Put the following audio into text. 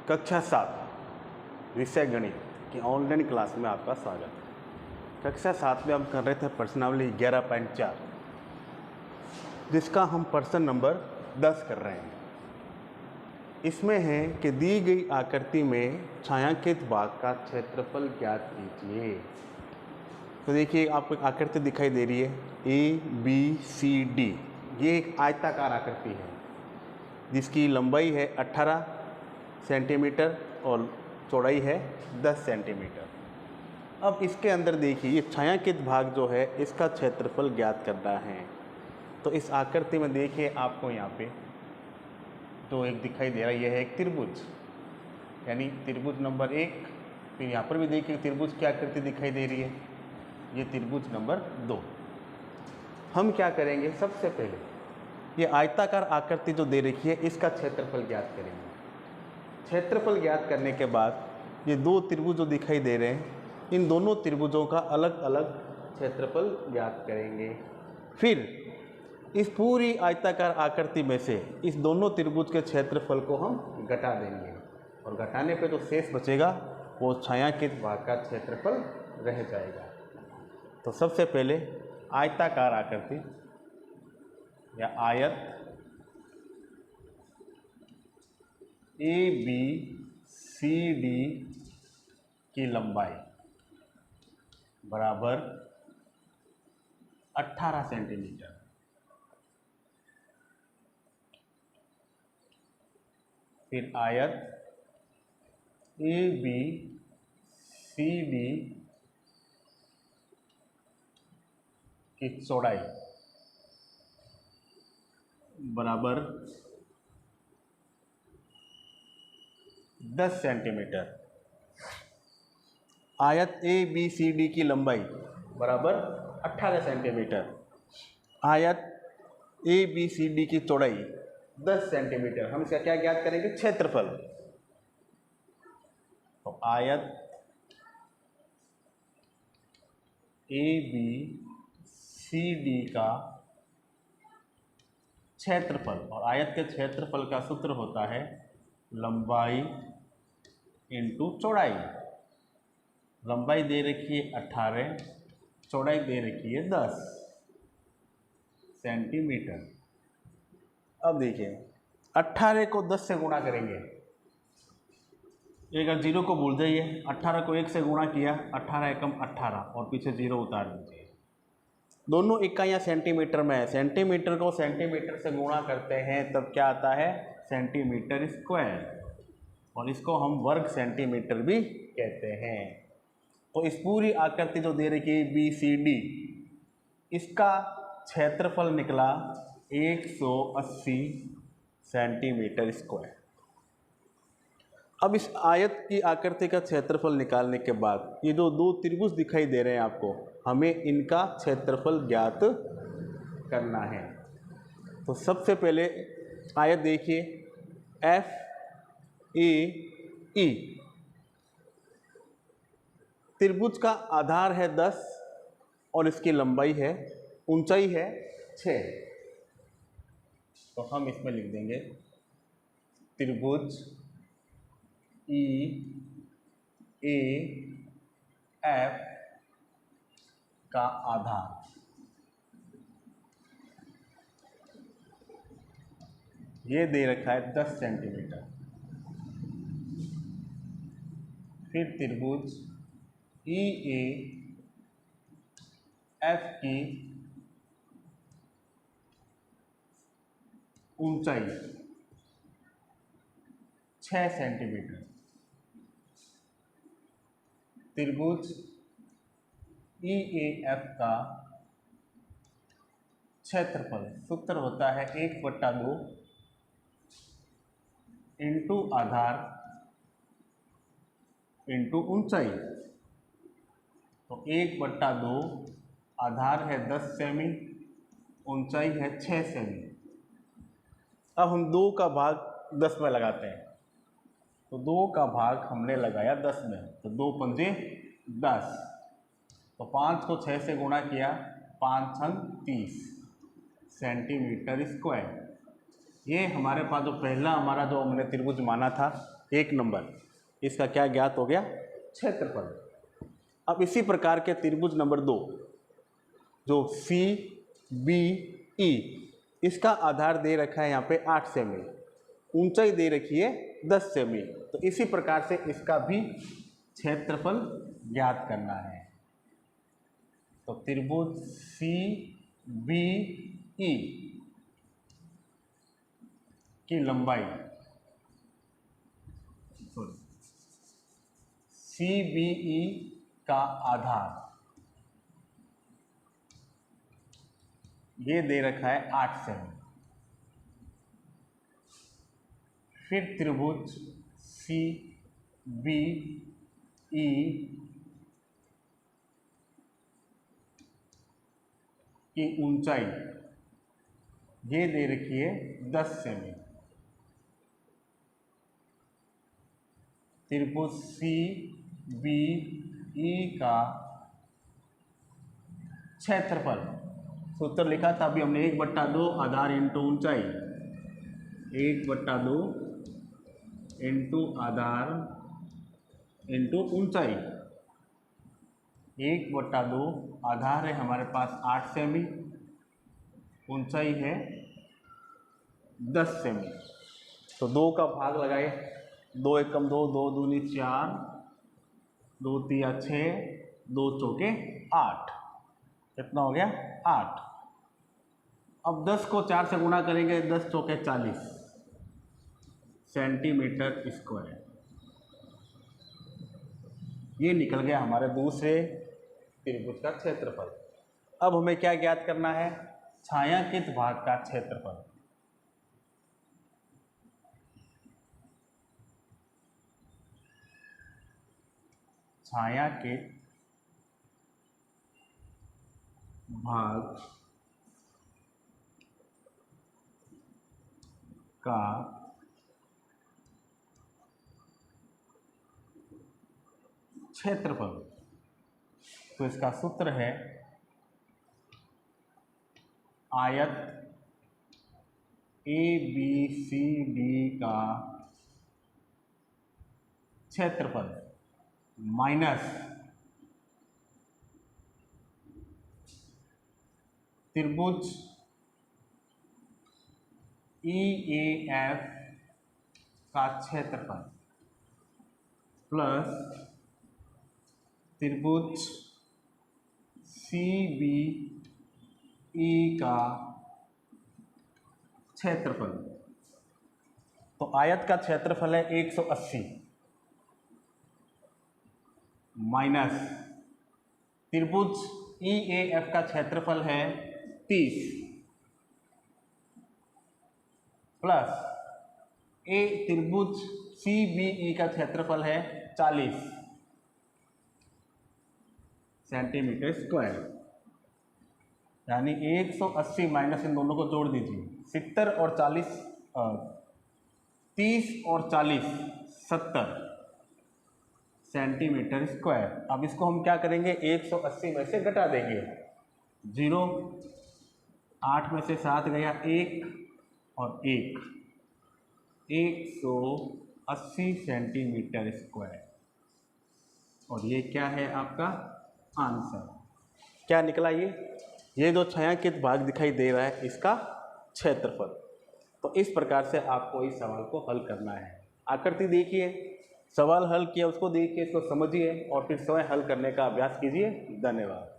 कक्षा 7 विषय गणित की ऑनलाइन क्लास में आपका स्वागत है। कक्षा 7 में हम कर रहे थे प्रश्नावली 11.4, जिसका हम प्रश्न नंबर 10 कर रहे हैं। इसमें है कि दी गई आकृति में छायांकित भाग का क्षेत्रफल ज्ञात कीजिए। तो देखिए आपको एक आकृति दिखाई दे रही है ABCD। ये एक आयताकार आकृति है जिसकी लंबाई है 18 सेंटीमीटर और चौड़ाई है 10 सेंटीमीटर। अब इसके अंदर देखिए ये छायांकित भाग जो है इसका क्षेत्रफल ज्ञात करना है। तो इस आकृति में देखिए आपको यहाँ पे तो एक दिखाई दे रहा है, यह है एक त्रिभुज, यानी त्रिभुज नंबर 1। फिर यहाँ पर भी देखिए त्रिभुज की आकृति दिखाई दे रही है, ये त्रिभुज नंबर 2। हम क्या करेंगे, सबसे पहले ये आयताकार आकृति जो दे रखी है इसका क्षेत्रफल ज्ञात करेंगे। क्षेत्रफल ज्ञात करने के बाद ये दो त्रिभुज जो दिखाई दे रहे हैं, इन दोनों त्रिभुजों का अलग अलग क्षेत्रफल ज्ञात करेंगे। फिर इस पूरी आयताकार आकृति में से इस दोनों त्रिभुज के क्षेत्रफल को हम घटा देंगे और घटाने पे जो शेष बचेगा वो छायांकित भाग का क्षेत्रफल रह जाएगा। तो सबसे पहले आयताकार आकृति या आयत ABCD की लंबाई बराबर 18 सेंटीमीटर। फिर आयत ABCD की चौड़ाई बराबर 10 सेंटीमीटर। आयत ABCD की लंबाई बराबर 18 सेंटीमीटर। आयत ABCD की चौड़ाई 10 सेंटीमीटर। हम इसका क्या ज्ञात करेंगे, क्षेत्रफल। तो आयत ABCD का क्षेत्रफल, और आयत के क्षेत्रफल का सूत्र होता है लंबाई इंटू चौड़ाई। लंबाई दे रखी है 18, चौड़ाई दे रखी है 10 सेंटीमीटर। अब देखिए 18 को 10 से गुणा करेंगे, एक 0 को भूल जाइए, 18 को 1 से गुणा किया, 18 एकम 18 और पीछे 0 उतार दीजिए। दोनों इकाइयाँ सेंटीमीटर में है, सेंटीमीटर को सेंटीमीटर से गुणा करते हैं तब क्या आता है, सेंटीमीटर स्क्वायर, और इसको हम वर्ग सेंटीमीटर भी कहते हैं। तो इस पूरी आकृति जो दे रखी है BCD, इसका क्षेत्रफल निकला 180 सेंटीमीटर स्क्वायर। अब इस आयत की आकृति का क्षेत्रफल निकालने के बाद ये जो दो त्रिभुज दिखाई दे रहे हैं आपको, हमें इनका क्षेत्रफल ज्ञात करना है। तो सबसे पहले आयत देखिए FAE, त्रिभुज का आधार है 10 और इसकी लंबाई है, ऊंचाई है 6। तो हम इसमें लिख देंगे त्रिभुज EAF का आधार ये दे रखा है 10 सेंटीमीटर। फिर त्रिभुज EAF की ऊंचाई 6 सेंटीमीटर। त्रिभुज EAF का क्षेत्रफल सूत्र होता है 1/2 इंटू आधार इंटू ऊंचाई। तो 1/2 आधार है 10 सेमी, ऊंचाई है 6 सेमी। अब हम 2 का भाग 10 में लगाते हैं, तो 2 का भाग हमने लगाया 10 में, तो 2 पंजे 10। तो 5 को 6 से गुणा किया, 5 छंग 30 सेंटीमीटर स्क्वायर। ये हमारे पास जो पहला हमारा जो हमने त्रिभुज माना था 1 नंबर, इसका क्या ज्ञात हो गया? क्षेत्रफल। अब इसी प्रकार के त्रिभुज नंबर 2 जो सी बी ई, इसका आधार दे रखा है यहाँ पे 8 सेमी, ऊंचाई दे रखी है 10 सेमी। तो इसी प्रकार से इसका भी क्षेत्रफल ज्ञात करना है। तो त्रिभुज सी बी ई की लंबाई, सी बी ई का आधार ये दे रखा है 8 सेमी। फिर त्रिभुज सी बी ई की ऊंचाई ये दे रखी है 10 सेमी। त्रिभुज सी बी ई का क्षेत्रफल, सूत्र लिखा था अभी हमने 1/2 आधार इंटू ऊंचाई, 1/2 इंटू आधार इंटू ऊंचाई। 1/2 आधार है हमारे पास 8 सेमी, ऊंचाई है 10 सेमी। तो 2 का भाग लगाए, 2 एकम 2, 2 दूनी 4, 2 तिया 6, 2 चौके 8, कितना हो गया? 8। अब 10 को 4 से गुणा करेंगे, 10 चौके 40 सेंटीमीटर स्क्वायर। ये निकल गया हमारे दूसरे त्रिभुज का क्षेत्रफल। अब हमें क्या ज्ञात करना है? छायांकित भाग का क्षेत्रफल। छायांकित भाग का क्षेत्रफल। तो इसका सूत्र है आयत ए बी सी डी का क्षेत्रफल माइनस त्रिभुज ई ए एफ का क्षेत्रफल प्लस त्रिभुज सी बी ई का क्षेत्रफल। तो आयत का क्षेत्रफल है 180 माइनस त्रिभुज ई ए एफ का क्षेत्रफल है 30 प्लस ए त्रिभुज सी बी ई का क्षेत्रफल है 40 सेंटीमीटर स्क्वायर। यानी 180 माइनस इन दोनों को जोड़ दीजिए, 70 और 40 30 और 40 70 सेंटीमीटर स्क्वायर। अब इसको हम क्या करेंगे? 180 में से घटा देंगे, 0 8 में से 7 गया 1 और 1 180 सेंटीमीटर स्क्वायर। और ये क्या है आपका आंसर? क्या निकला? ये जो छायांकित भाग दिखाई दे रहा है इसका क्षेत्रफल। तो इस प्रकार से आपको इस सवाल को हल करना है। आकृति देखिए, सवाल हल किया उसको देखिए, इसको समझिए और फिर स्वयं हल करने का अभ्यास कीजिए। धन्यवाद।